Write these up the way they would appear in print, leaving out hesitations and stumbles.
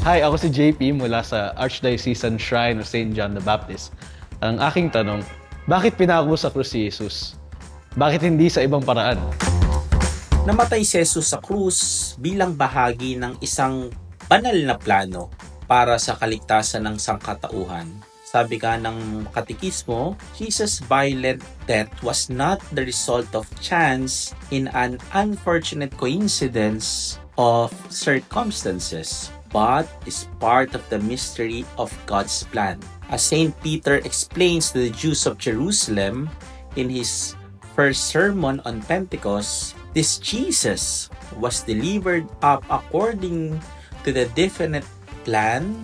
Hi, ako si JP mula sa Archdiocesan Shrine of St. John the Baptist. Ang aking tanong, bakit pinako sa krus si Jesus? Bakit hindi sa ibang paraan? Namatay si Jesus sa krus bilang bahagi ng isang banal na plano para sa kaligtasan ng sangkatauhan. Sabi nga ng katekismo, Jesus' violent death was not the result of chance in an unfortunate coincidence of circumstances, but is part of the mystery of God's plan. As Saint Peter explains to the Jews of Jerusalem in his first sermon on Pentecost, this Jesus was delivered up according to the definite plan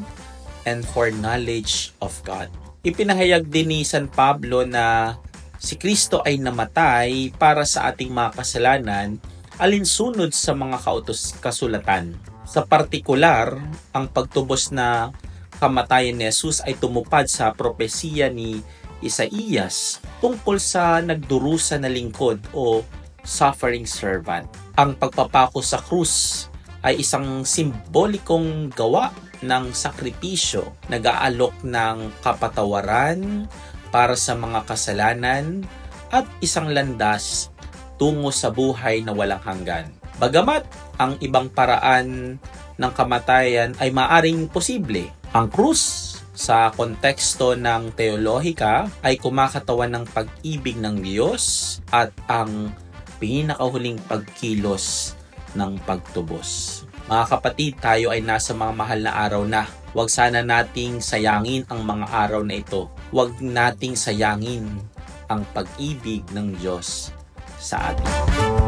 and foreknowledge of God. Ipinahayag din ni San Pablo na si Kristo ay namatay para sa ating mga kasalanan alinsunod sa mga kasulatan. Sa partikular, ang pagtubos na kamatayan ni Jesus ay tumupad sa propesiya ni Isaías tungkol sa nagdurusa na lingkod o suffering servant. Ang pagpapako sa krus ay isang simbolikong gawa ng sakripisyo, nag-aalok ng kapatawaran para sa mga kasalanan at isang landas tungo sa buhay na walang hanggan. Bagamat ang ibang paraan ng kamatayan ay maaring posible, ang krus sa konteksto ng teolohika ay kumakatawan ng pag-ibig ng Diyos at ang pinakahuling pagkilos ng pagtubos. Mga kapatid, tayo ay nasa mga mahal na araw na. Huwag sana nating sayangin ang mga araw na ito. Huwag nating sayangin ang pag-ibig ng Diyos sa atin.